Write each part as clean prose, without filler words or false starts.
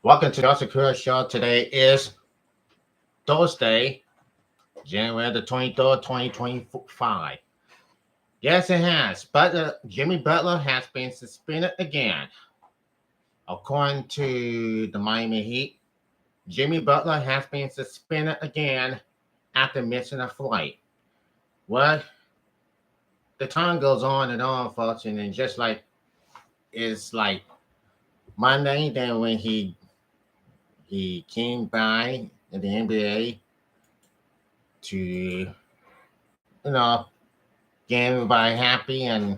Welcome to the Joseph Crudup Show. Today is Thursday, January the 23rd, 2025. Yes, it has. But Jimmy Butler has been suspended again. According to the Miami Heat, Jimmy Butler has been suspended again after missing a flight. Well, the time goes on and on, folks, and then just like it's like Monday, then when he came by in the NBA to get everybody happy, and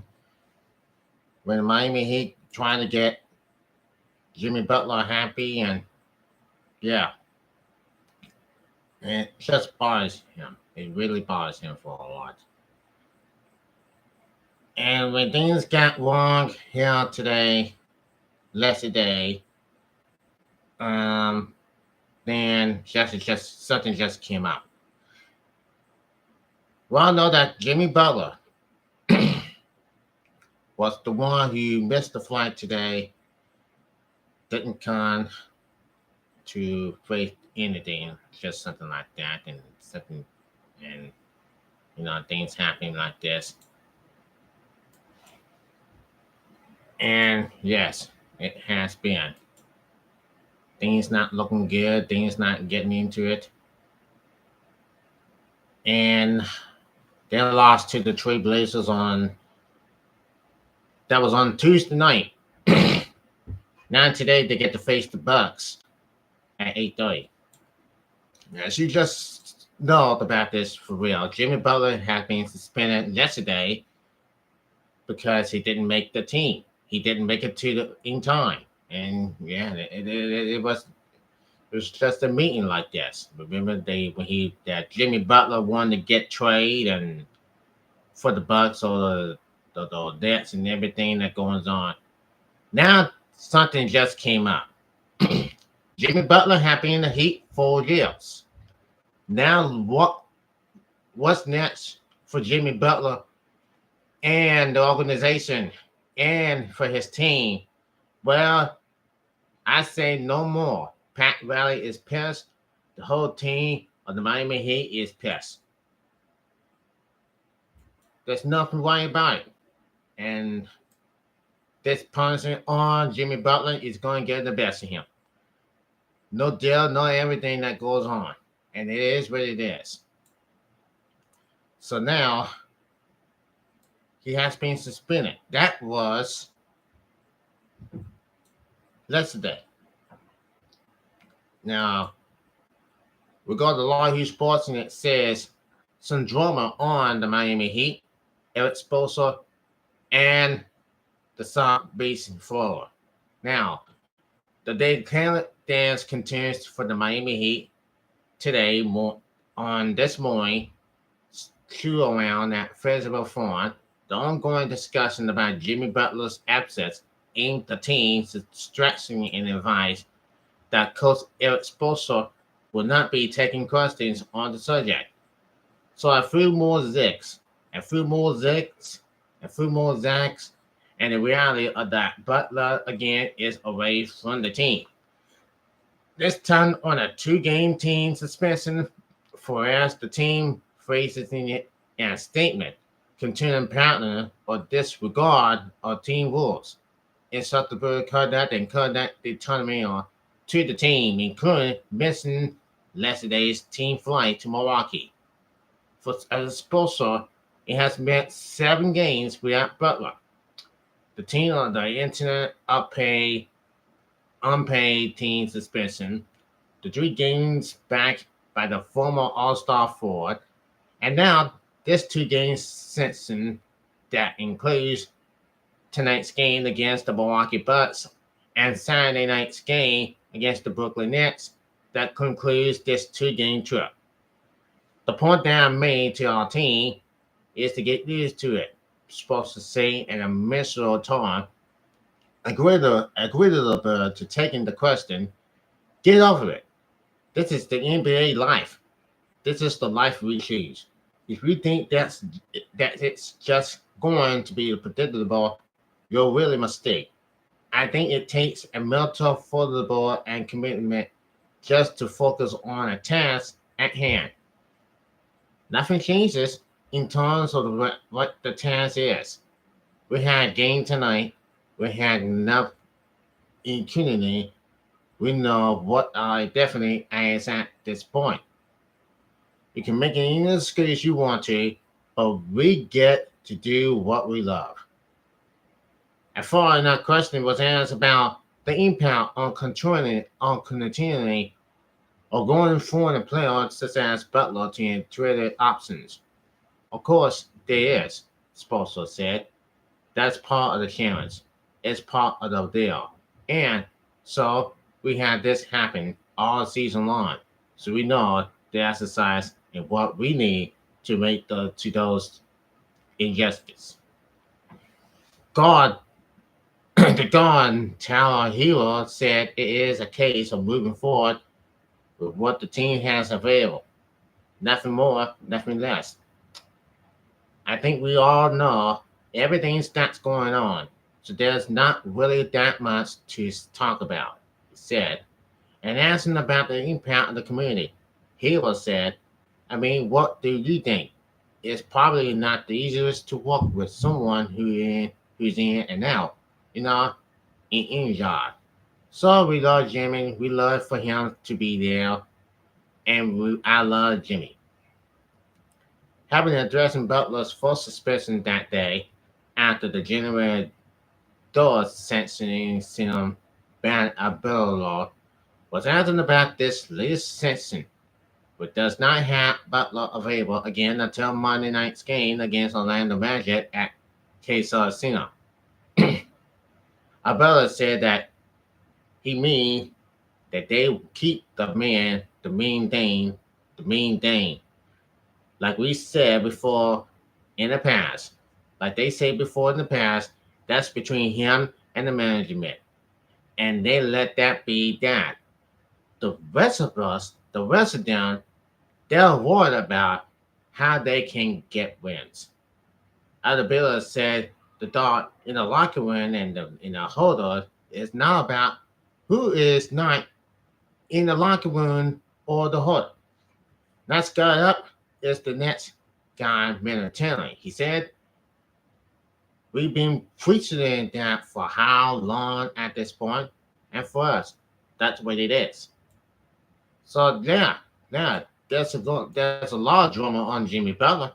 when Miami Heat trying to get Jimmy Butler happy, and yeah, and it just bothers him. It really bothers him for a lot. And when things got wrong here today, yesterday, um, then just something just came up. Well, know that Jimmy Butler was the one who missed the flight today, didn't come to face anything, just something like that, and something, and things happening like this. And yes, it has been. Things not looking good, things not getting into it. And they lost to the Trailblazers that was on Tuesday night. Now today they get to face the Bucks at 8:30. As you just know about this for real, Jimmy Butler has been suspended yesterday because he didn't make the team. He didn't make it in time, and yeah, it was just a meeting like this. Remember that Jimmy Butler wanted to get trade and for the Bucks or the debts and everything that goes on. Now something just came up. Jimmy Butler had been in the Heat 4 years. Now what's next for Jimmy Butler and the organization and for his team? Well, I say no more. Pat Riley is pissed. The whole team of the Miami Heat is pissed. There's nothing right about it. And this punishment on Jimmy Butler is going to get the best of him. No deal, no everything that goes on. And it is what it is. So now he has been suspended. That was yesterday. Now, we go to Yahoo Sports and it says some drama on the Miami Heat, Eric Spoelstra, and the South Beach in Florida. Now, the day talent dance continues for the Miami Heat today on this morning, to around at Festival Farm. The ongoing discussion about Jimmy Butler's absence aimed the team stressing and advised that Coach Eric Spoelstra will not be taking questions on the subject. So a few more zigs, a few more zigs, a few more zags, and the reality of that Butler again is away from the team. This time on a 2-game team suspension, for as the team phrases in it in a statement, continuing partner or disregard of team rules. Insult the bird conduct and conduct the tournament to the team, including missing yesterday's team flight to Milwaukee. For as a sponsor, it has meant 7 games without Butler. The team on the internet unpaid team suspension, the 3 games back by the former All-Star forward, and now this 2-game suspension that includes tonight's game against the Milwaukee Bucks and Saturday night's game against the Brooklyn Nets that concludes this 2-game trip. The point that I made to our team is to get used to it. Supposed to say in a miserable tone, agree to the bird to taking the question, get over it. This is the NBA life. This is the life we choose. If you think that it's just going to be predictable, you're really mistake. I think it takes a mental football and commitment just to focus on a task at hand. Nothing changes in terms of what the task is. We had a game tonight. We had enough impunity. We know what our definitely is at this point. You can make any excuse you want to, but we get to do what we love. As far as that question was asked about the impact on continuing or going forward in playoffs such as Butler team traded options. Of course, there is, Spoelstra said. That's part of the challenge. It's part of the deal. And so we had this happen all season long. So we know the exercise and what we need to make to those injustice. God, the God Tower Hero said it is a case of moving forward with what the team has available. Nothing more, nothing less. I think we all know everything that's going on, so there's not really that much to talk about, he said. And asking about the impact of the community, Hero said, I mean, what do you think? It's probably not the easiest to work with someone who's in and out, you know, in any job. So we love Jimmy. We love for him to be there, and I love Jimmy. Having addressed Butler's first suspicion that day after the January doors sentencing him ban a bill law was asking about this latest sentencing, which does not have Butler available again until Monday night's game against Orlando Magic at K-Star Casino. Abella said that he mean that they keep the main thing, like we said before in the past, like they say before in the past, that's between him and the management. And they let that be that. The rest of us, the rest of them, they're worried about how they can get wins. Adabilla said the thought in the locker room and in the holder is not about who is not in the locker room or the holder. Next guy up is the next guy militarily. He said, we've been preaching that for how long at this point, and for us, that's what it is. So yeah, there's a lot of drama on Jimmy Butler.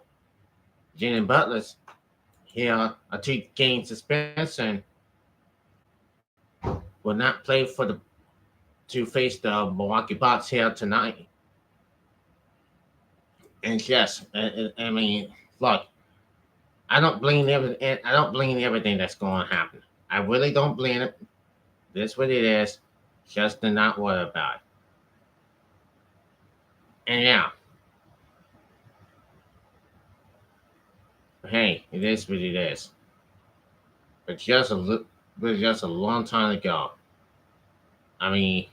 Jimmy Butler's here a 2 game suspension will not play for the to face the Milwaukee Bucks here tonight. And yes, I mean, look, I don't blame everything. I don't blame everything that's going to happen. I really don't blame it. That's what it is. Just to not worry about it. And yeah, hey, it is what it is. But just a long time ago. I mean,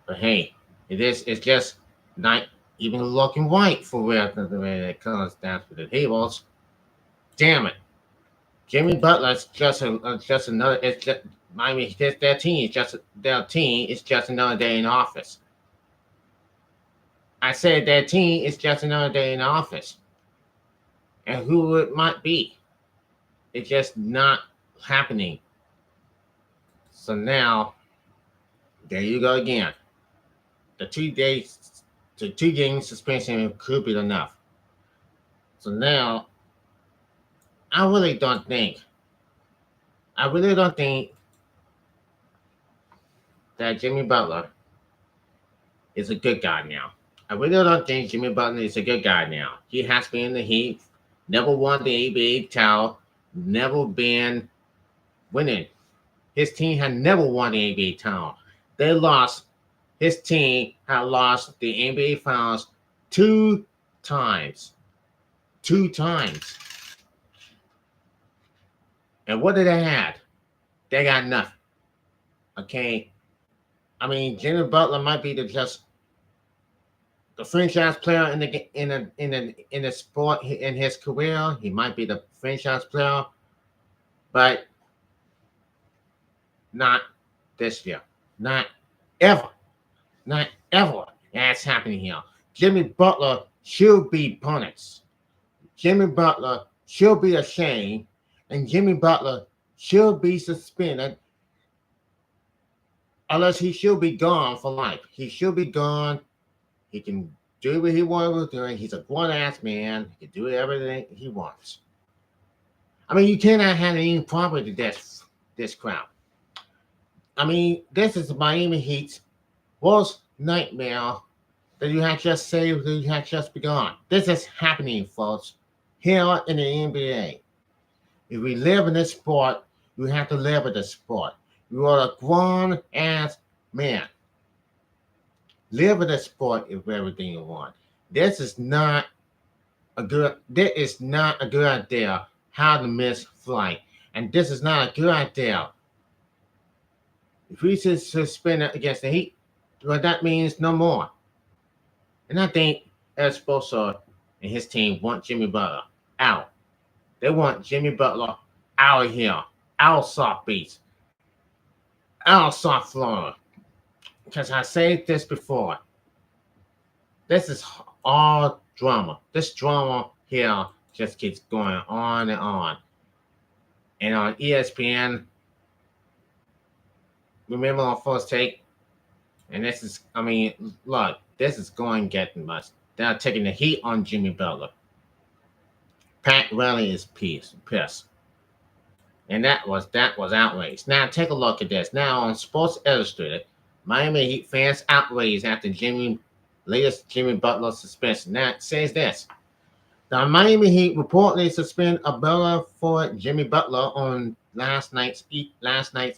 but hey, it is. It's just not even looking right for where the way it comes down to the tables. Damn it, Jimmy Butler's just another. It's just. I mean, their team is just their team is just another day in office. I said their team is just another day in office, and who it might be, it's just not happening. So now, there you go again. The 2 days, the 2 game suspension could be enough. So now, I really don't think, I really don't think that Jimmy Butler is a good guy now. I really don't think Jimmy Butler is a good guy now. He has been in the Heat, never won the ABA title, never been winning. His team had never won the NBA title. They lost. His team had lost the NBA Finals 2 times. 2 times. And what did they have? They got nothing. Okay. I mean, Jimmy Butler might be the franchise player in the sport in his career. He might be the franchise player, but Not this year. Not ever. Not ever. That's happening here. Jimmy Butler should be punished. Jimmy Butler should be ashamed. And Jimmy Butler should be suspended, unless he should be gone for life. He should be gone. He can do what he wants to do. He's a grown ass man. He can do everything he wants. I mean, you cannot have any problem with this crowd. I mean, this is Miami Heat's worst nightmare that you had just saved, that you had just begun. This is happening, folks, here in the NBA. If we live in this sport, you have to live with this sport. You are a grown ass man. Live with this sport if everything you want. This is not a good idea how to miss flight. And this is not a good idea. If we suspend it against the Heat, well, that means no more. And I think Eric Spoelstra and his team want Jimmy Butler out. They want Jimmy Butler out of here, out of South Beach, out of South Florida. Because I said this before. This is all drama. This drama here just keeps going on and on. And on ESPN, remember on First Take? And this is, I mean, look, this is going getting much. They're taking the heat on Jimmy Butler. Pat Riley is pissed. And that was outrage. Now take a look at this. Now on Sports Illustrated, Miami Heat fans outraged after latest Jimmy Butler suspension. Now it says this. The Miami Heat reportedly suspended a Butler for Jimmy Butler on last night's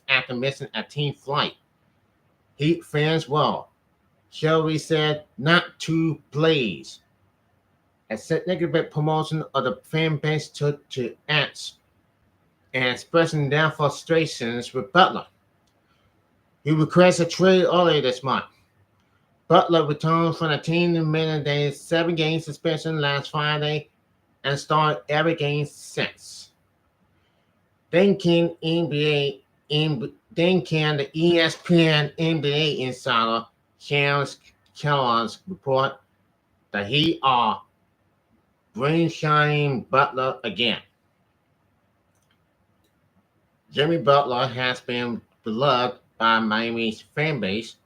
after missing a team flight. Heat fans Shelby said not to please. A significant promotion of the fan base took to acts and expressing their frustrations with Butler. He requested a trade earlier this month. Butler returned from the team in a 7-game suspension last Friday and started every game since. Then can the ESPN NBA insider Charles Kellogg's report that he are brain-shining Butler again. Jimmy Butler has been beloved by Miami's fan base.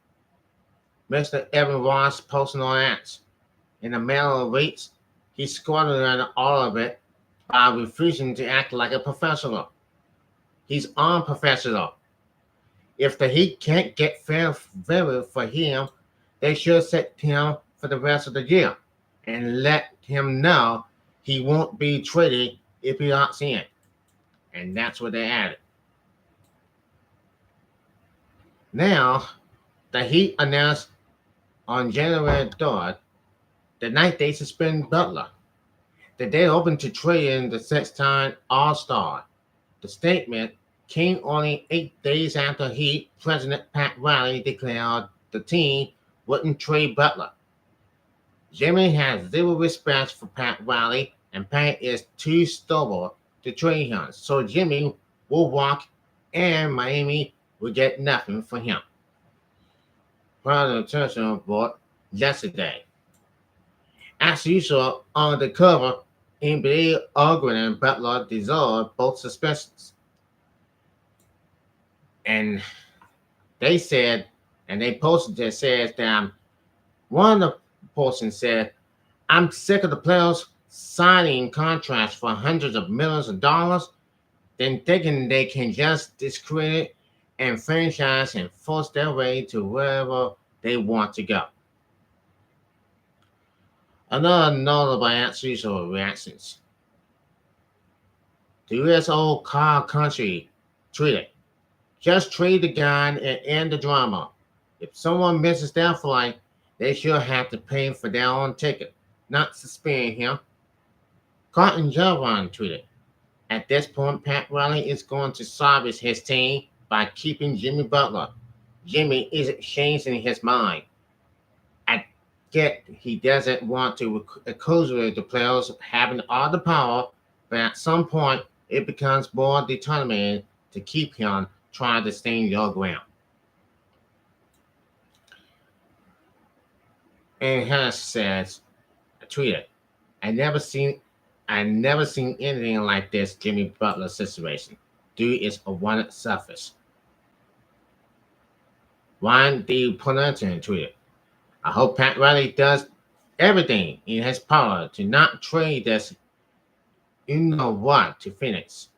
Mr. Evan Ross posted on X. In a matter of weeks, he squandered all of it by refusing to act like a professional. He's unprofessional. If the Heat can't get fair value for him, they should set him for the rest of the year and let him know he won't be traded if he opts in. And that's what they added. Now, the Heat announced on January 3rd, the night they suspended Butler, that they opened to trading the six-time All-Star. The statement came only 8 days after Heat President Pat Riley declared the team wouldn't trade Butler. Jimmy has zero respect for Pat Riley, and Pat is too stubborn to trade him. So Jimmy will walk, and Miami will get nothing for him. Prior to the report yesterday. As usual, on the cover, NBA arguing and Butler deserved both suspensions. And they said, and they posted that says that one of the persons said, I'm sick of the players signing contracts for hundreds of millions of dollars, then thinking they can just discredit and franchise and force their way to wherever they want to go. Another notable answers or reactions. The U.S. old car country tweeted, just trade the guy and end the drama. If someone misses their flight, they should have to pay for their own ticket, not suspend him. Carton Javon tweeted, at this point, Pat Riley is going to salvage his team by keeping Jimmy Butler. Jimmy isn't changing his mind. I get he doesn't want to accusate the players having all the power, but at some point it becomes more determined to keep him trying to stand your ground. And Hannah says, tweeted, I never seen anything like this Jimmy Butler situation. Dude is a one selfish. Ryan D. Pullenton tweeted, I hope Pat Riley does everything in his power to not trade this you know what to Phoenix.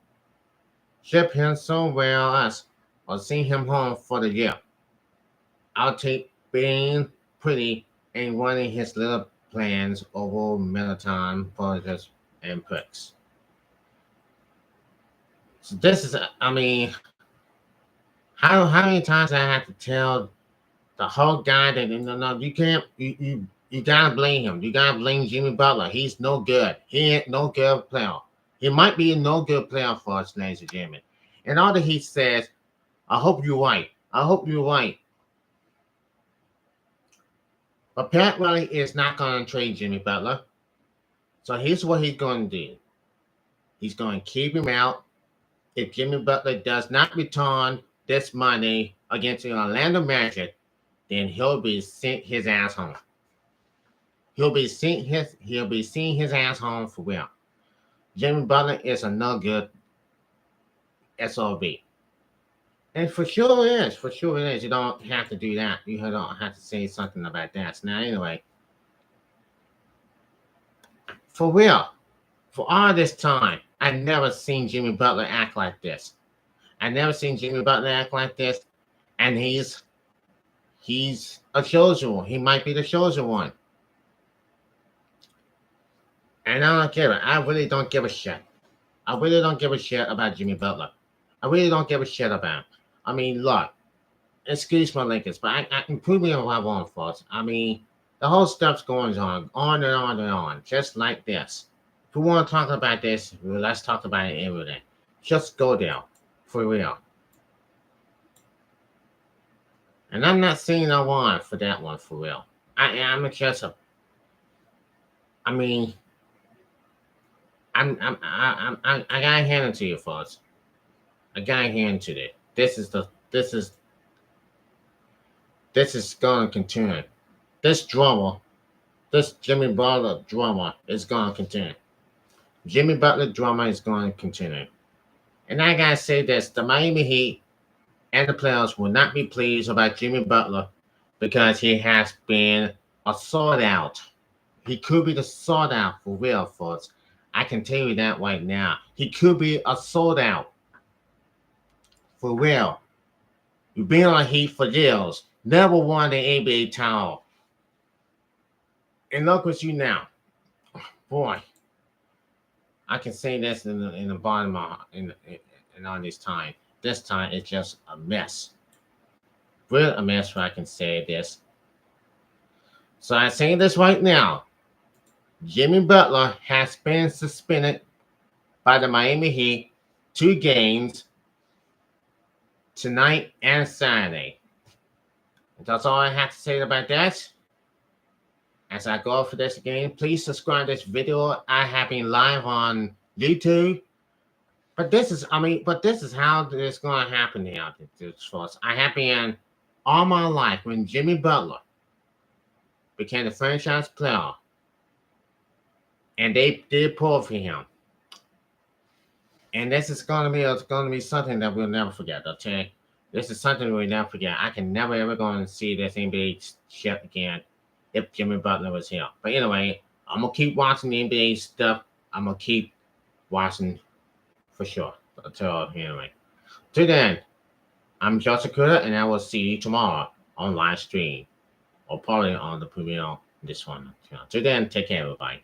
Ship him somewhere else or send him home for the year. I'll take being pretty and running his little plans over Melaton, politics, and pricks. So this is, I mean, how many times I have to tell the whole guy that no, you can't, you gotta blame him. You gotta blame Jimmy Butler. He's no good. He ain't no good player. He might be a no good player for us, ladies and gentlemen. And all that he says, I hope you're right. I hope you're right. But Pat Riley is not going to trade Jimmy Butler. So here's what he's going to do. He's going to keep him out. If Jimmy Butler does not return this Monday against the Orlando Magic, then he'll be sent his ass home. He'll be seeing his ass home for real. Jimmy Butler is a no good SOB. And for sure it is. You don't have to do that. You don't have to say something about that. So now, anyway, for real, for all this time, I never seen Jimmy Butler act like this. And he's a chosen one. He might be the chosen one. And I don't care. I really don't give a shit. I really don't give a shit about Jimmy Butler. I really don't give a shit about him. I mean, look, excuse my Lakers, but I can prove me what I want, folks. I mean, the whole stuff's going on and on and on, just like this. If we want to talk about this, let's talk about it every day. Just go there, for real. And I'm not saying I want for that one, for real. I'm just a. I mean, I gotta hand it to you, folks. I gotta hand it to you. This is going to continue. This drama, this Jimmy Butler drama is going to continue. Jimmy Butler drama is going to continue. And I gotta say this: the Miami Heat and the players will not be pleased about Jimmy Butler because he has been a sought out. He could be the sought out for real, folks. I can tell you that right now. He could be a sold out. For real. You've been on Heat for years. Never won the NBA title. And look what you now. Boy. I can say this in the bottom of in on this time. This time it's just a mess. Real a mess where I can say this. So I'm saying this right now. Jimmy Butler has been suspended by the Miami Heat 2 games tonight and Saturday. That's all I have to say about that. As I go for this again, please subscribe to this video. I have been live on YouTube. But this is how it's going to happen now. I have been all my life when Jimmy Butler became the franchise player. And they did pull for him. And this is going to be something that we'll never forget, okay? This is something we'll never forget. I can never ever go and see this NBA shit again if Jimmy Butler was here. But anyway, I'm going to keep watching the NBA stuff. I'm going to keep watching for sure. Until anyway. Till then, I'm Joseph Crudup, and I will see you tomorrow on live stream. Or probably on the premiere this one. Till then, take care, everybody.